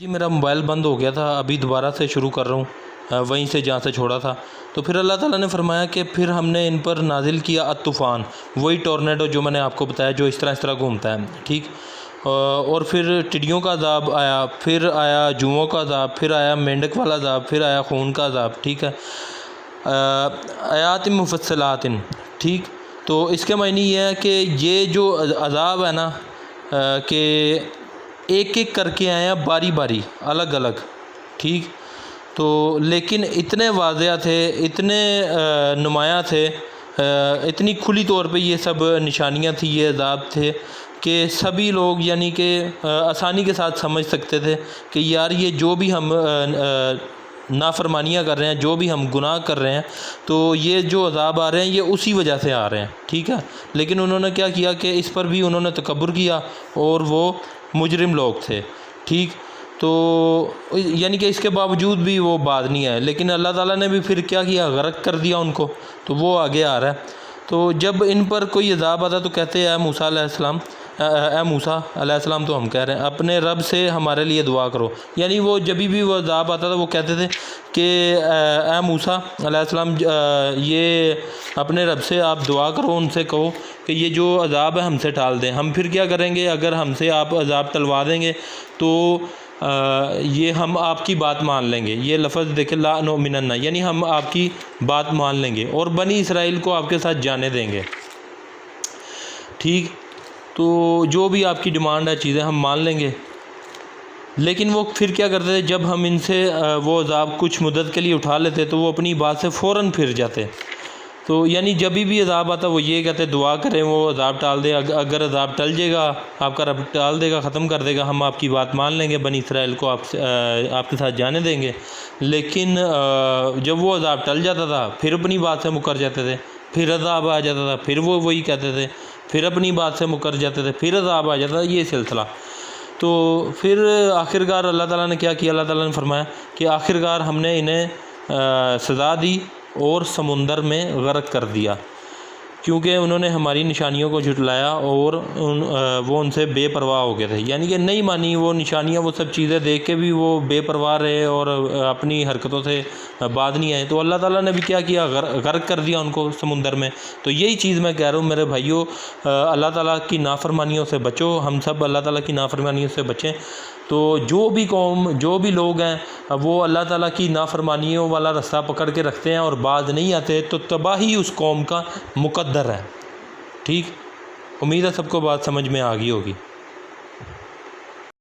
جی میرا موبائل بند ہو گیا تھا، ابھی دوبارہ سے شروع کر رہا ہوں وہیں سے جہاں سے چھوڑا تھا۔ تو پھر اللہ تعالیٰ نے فرمایا کہ پھر ہم نے ان پر نازل کیا الطوفان، وہی ٹورنیڈو جو میں نے آپ کو بتایا، جو اس طرح گھومتا ہے، ٹھیک۔ اور پھر ٹڈیوں کا عذاب آیا، پھر آیا جوؤں کا عذاب، پھر آیا مینڈک والا عذاب، پھر آیا خون کا عذاب، ٹھیک ہے۔ آیات مفصلات، ٹھیک۔ تو اس کے معنی یہ ہے کہ یہ جو عذاب ہے نا کہ ایک ایک کر کے آئے ہیں، باری باری، الگ الگ، ٹھیک۔ تو لیکن اتنے واضح تھے، اتنے نمایاں تھے، اتنی کھلی طور پہ یہ سب نشانیاں تھیں، یہ عذاب تھے کہ سبھی لوگ یعنی کہ آسانی کے ساتھ سمجھ سکتے تھے کہ یار یہ جو بھی ہم نافرمانیاں کر رہے ہیں، جو بھی ہم گناہ کر رہے ہیں، تو یہ جو عذاب آ رہے ہیں یہ اسی وجہ سے آ رہے ہیں، ٹھیک ہے۔ لیکن انہوں نے کیا کیا کہ اس پر بھی انہوں نے تکبر کیا، اور وہ مجرم لوگ تھے، ٹھیک۔ تو یعنی کہ اس کے باوجود بھی وہ بات نہیں آئے، لیکن اللہ تعالیٰ نے بھی پھر کیا کیا، غرق کر دیا ان کو۔ تو وہ آگے آ رہا ہے۔ تو جب ان پر کوئی عذاب آتا تو کہتے ہیں اے موسیٰ علیہ السلام، اے موسیٰ علیہ السلام تو ہم کہہ رہے ہیں، اپنے رب سے ہمارے لیے دعا کرو۔ یعنی وہ جب بھی وہ عذاب آتا تھا وہ کہتے تھے کہ اے موسیٰ علیہ السلام، یہ اپنے رب سے آپ دعا کرو، ان سے کہو کہ یہ جو عذاب ہے ہم سے ٹال دیں۔ ہم پھر کیا کریں گے؟ اگر ہم سے آپ عذاب ٹلوا دیں گے تو یہ ہم آپ کی بات مان لیں گے۔ یہ لفظ دیکھیں، لا نؤمنن، یعنی ہم آپ کی بات مان لیں گے اور بنی اسرائیل کو آپ کے ساتھ جانے دیں گے، ٹھیک۔ تو جو بھی آپ کی ڈیمانڈ ہے چیزیں ہم مان لیں گے۔ لیکن وہ پھر کیا کرتے تھے؟ جب ہم ان سے وہ عذاب کچھ مدت کے لیے اٹھا لیتے تو وہ اپنی بات سے فوراً پھر جاتے۔ تو یعنی جب بھی عذاب آتا وہ یہ کہتے دعا کریں وہ عذاب ٹال دے، اگر عذاب ٹل جائے گا، آپ کا رب ٹال دے گا، ختم کر دے گا، ہم آپ کی بات مان لیں گے، بنی اسرائیل کو آپ کے ساتھ جانے دیں گے۔ لیکن جب وہ عذاب ٹل جاتا تھا پھر اپنی بات سے مکر جاتے تھے، پھر عذاب آ جاتا تھا، پھر وہ وہی کہتے تھے، پھر اپنی بات سے مکر جاتے تھے، پھر عذاب آ جاتا تھا، یہ سلسلہ۔ تو پھر آخرکار اللہ تعالیٰ نے کیا کیا؟ اللہ تعالیٰ نے فرمایا کہ آخرکار ہم نے انہیں سزا دی اور سمندر میں غرق کر دیا، کیونکہ انہوں نے ہماری نشانیوں کو جھٹلایا اور وہ ان سے بے پرواہ ہو گئے تھے، یعنی کہ نہیں مانی وہ نشانیاں، وہ سب چیزیں دیکھ کے بھی وہ بے پرواہ رہے اور اپنی حرکتوں سے باز نہیں آئے۔ تو اللہ تعالیٰ نے بھی کیا کیا؟ غرق کر دیا ان کو سمندر میں۔ تو یہی چیز میں کہہ رہا ہوں میرے بھائیوں، اللہ تعالیٰ کی نافرمانیوں سے بچو، ہم سب اللہ تعالیٰ کی نافرمانیوں سے بچیں۔ تو جو بھی قوم، جو بھی لوگ ہیں وہ اللہ تعالیٰ کی نافرمانیوں والا رستہ پکڑ کے رکھتے ہیں اور باز نہیں آتے، تو تباہی اس قوم کا مقدر ہے، ٹھیک۔ امید ہے سب کو بات سمجھ میں آ گئی ہوگی۔